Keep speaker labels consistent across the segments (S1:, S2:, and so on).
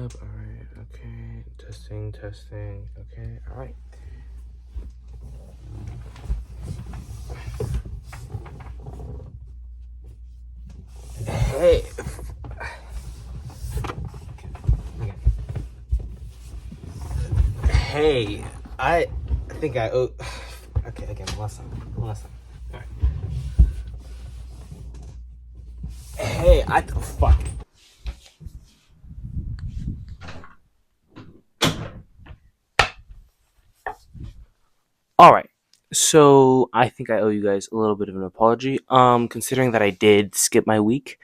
S1: up. All right. Okay. Testing. Okay. All right. Hey. Hey. I think I owe. Okay. Again. Last time. All right. Hey. Fuck. All right. So I think I owe you guys a little bit of an apology. Considering that I did skip my week,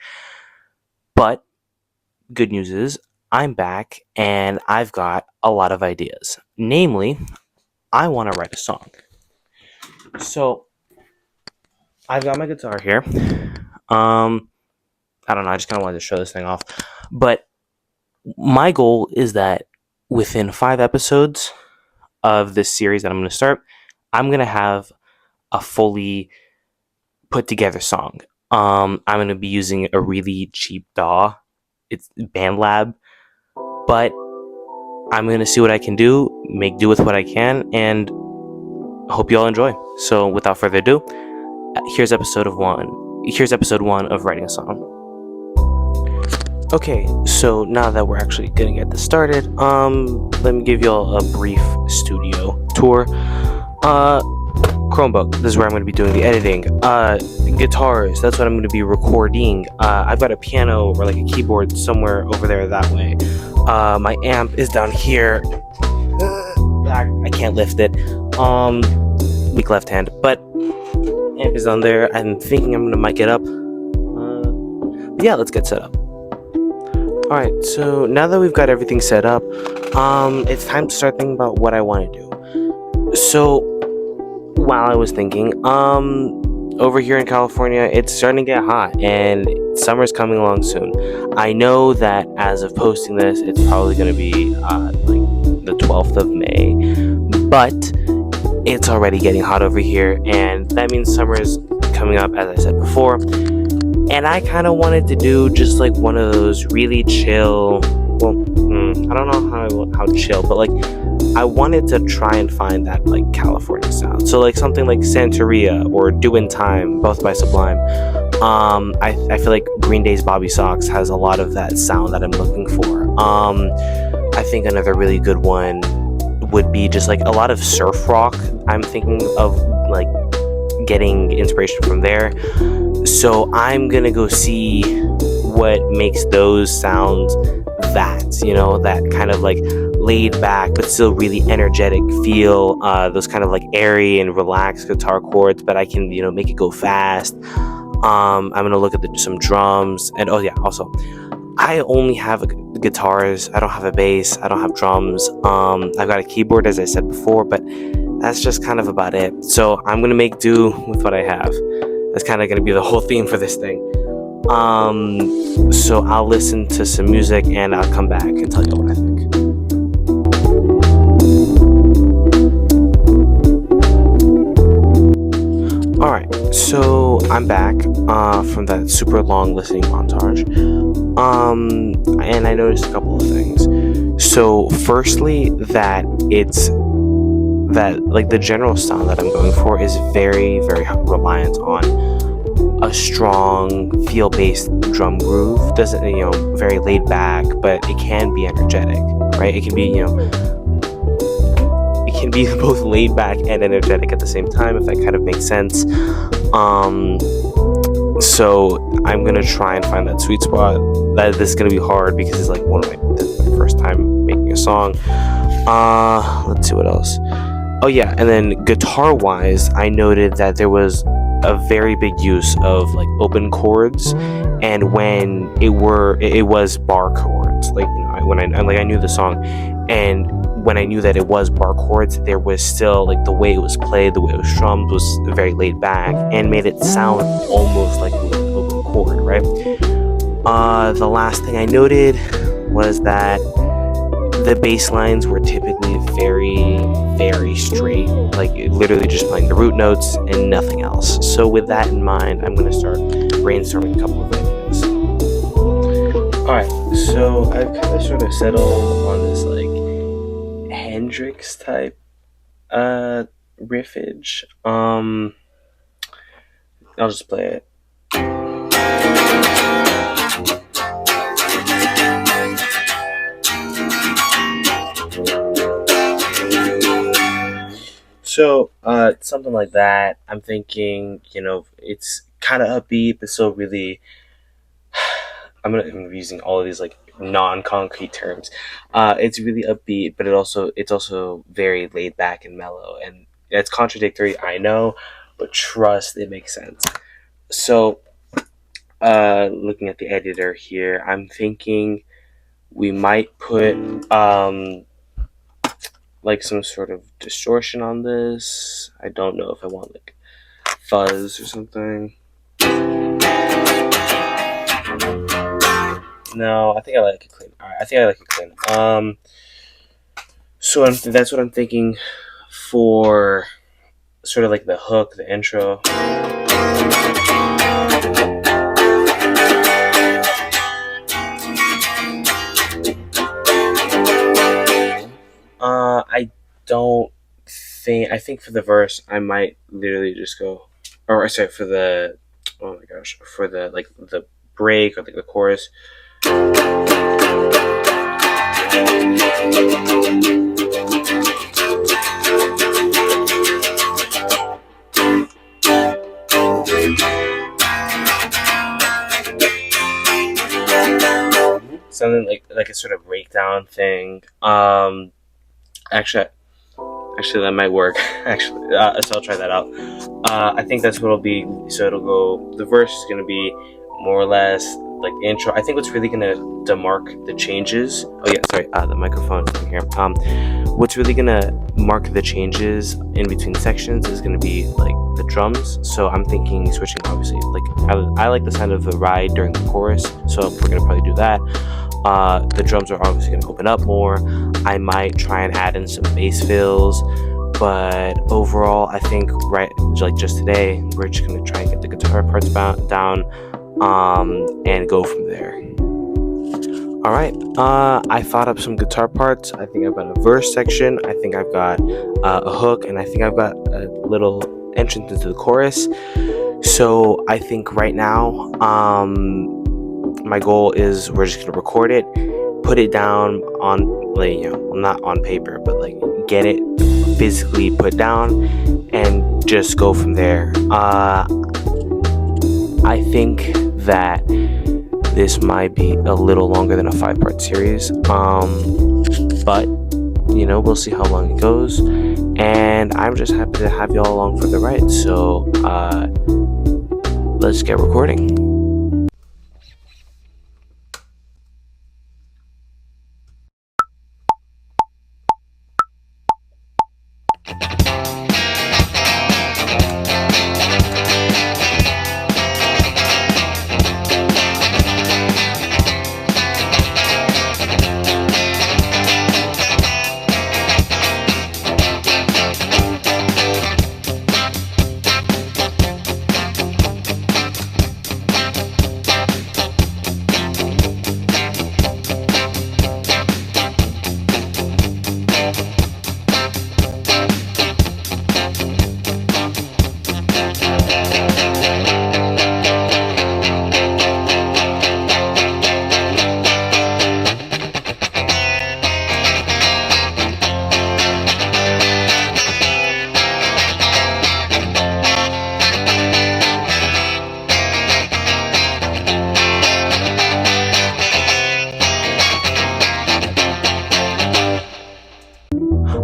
S1: but good news is I'm back and I've got a lot of ideas. Namely, I want to write a song. So I've got my guitar here. I don't know. I just kind of wanted to show this thing off. But my goal is that within 5 episodes of this series that I'm going to start, I'm going to have a fully put together song. I'm going to be using a really cheap DAW. It's BandLab. But I'm going to see what I can do, make do with what I can, and hope you all enjoy. So without further ado, here's episode 1 of writing a song. Okay, so now that we're actually gonna get this started, let me give y'all a brief studio tour. Chromebook, this is where I'm gonna be doing the editing. Guitars, that's what I'm gonna be recording. I've got a piano or like a keyboard somewhere over there that way. My amp is down here. I can't lift it. Weak left hand, but amp is on there. I'm thinking I'm gonna mic it up. But yeah, let's get set up. Alright, so now that we've got everything set up, it's time to start thinking about what I want to do. So, while I was thinking, over here in California, it's starting to get hot, and summer's coming along soon. I know that as of posting this, it's probably going to be, like, the 12th of May, but it's already getting hot over here, and that means summer is coming up, as I said before. And I kind of wanted to do just like one of those really chill, well, I don't know how chill, but like I wanted to try and find that like California sound. So like something like Santeria or Do in Time, both by Sublime. I feel like Green Day's Bobby Sox has a lot of that sound that I'm looking for. I think another really good one would be just like a lot of surf rock. I'm thinking of like getting inspiration from there. So I'm gonna go see what makes those sounds that kind of like laid back but still really energetic feel, those kind of like airy and relaxed guitar chords, but I can make it go fast. I'm gonna look at some drums, and also I only have guitars. I don't have a bass, I don't have drums. I've got a keyboard, as I said before, but that's just kind of about it. So I'm gonna make do with what I have. That's kind of going to be the whole theme for this thing. So I'll listen to some music and I'll come back and tell you what I think. Alright, so I'm back from that super long listening montage. And I noticed a couple of things. So firstly, that like the general sound that I'm going for is very, very reliant on a strong feel-based drum groove. Doesn't very laid back, but it can be energetic, right? It can be both laid back and energetic at the same time, if that kind of makes sense. So I'm gonna try and find that sweet spot. This is gonna be hard because it's like this is my first time making a song. Let's see what else. Oh yeah, and then guitar-wise, I noted that there was a very big use of like open chords, and when it was bar chords. Like when I knew the song, and when I knew that it was bar chords, there was still like the way it was played, the way it was strummed was very laid back and made it sound almost like it was an open chord, right? The last thing I noted was that the bass lines were typically very, very straight, like literally just playing the root notes and nothing else. So with that in mind, I'm going to start brainstorming a couple of ideas. Alright, So I've kind of sort of settled on this like Hendrix type riffage. I'll just play it. So, something like that. I'm thinking, it's kind of upbeat, but still really. I'm using all of these like non-concrete terms. It's really upbeat, but it's also very laid back and mellow, and it's contradictory. I know, but trust it makes sense. So, looking at the editor here, I'm thinking we might put like some sort of distortion on this. I don't know if I want like fuzz or something. No, I think I like it clean. Alright, I think I like it clean. So that's what I'm thinking for sort of like the hook, the intro. I don't think. I think for the verse, I might literally just go, or sorry, for the, oh my gosh, for the like the break or like the chorus. Something like a sort of breakdown thing. Actually, that might work. Actually, so I'll try that out. I think that's what it'll be. So it'll go. The verse is gonna be more or less like the intro. I think what's really gonna demark the changes. Oh yeah, sorry. The microphone is in here. What's really gonna mark the changes in between sections is gonna be like the drums. So I'm thinking switching. Obviously, like I like the sound of the ride during the chorus. So we're gonna probably do that. The drums are obviously going to open up more. I might try and add in some bass fills, but overall, I think like just today, we're just going to try and get the guitar parts down, and go from there. All right, I thought up some guitar parts. I think I've got a verse section. I think I've got a hook, and I think I've got a little entrance into the chorus. So I think right now, my goal is we're just gonna record it, put it down on like not on paper, but like get it physically put down, and just go from there. I think that this might be a little longer than a 5-part series, but we'll see how long it goes, and I'm just happy to have y'all along for the ride. So let's get recording.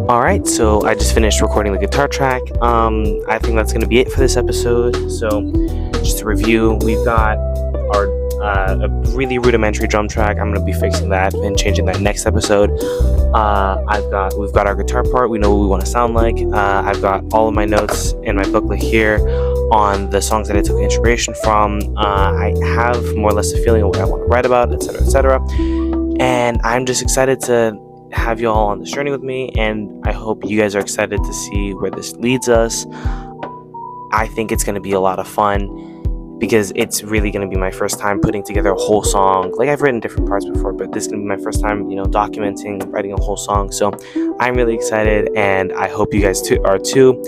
S1: Alright, so I just finished recording the guitar track. I think that's going to be it for this episode. So, just to review, we've got our a really rudimentary drum track. I'm going to be fixing that and changing that next episode. We've got our guitar part. We know what we want to sound like. I've got all of my notes in my booklet here on the songs that I took inspiration from. I have more or less a feeling of what I want to write about, etc., etc. And I'm just excited to have you all on this journey with me, and I hope you guys are excited to see where this leads us. I think it's going to be a lot of fun. because it's really going to be my first time putting together a whole song. Like, I've written different parts before, but this is going to be my first time, documenting, writing a whole song. So I'm really excited, and I hope you guys are too.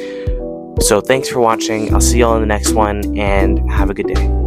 S1: So thanks for watching. I'll see y'all in the next one, and have a good day.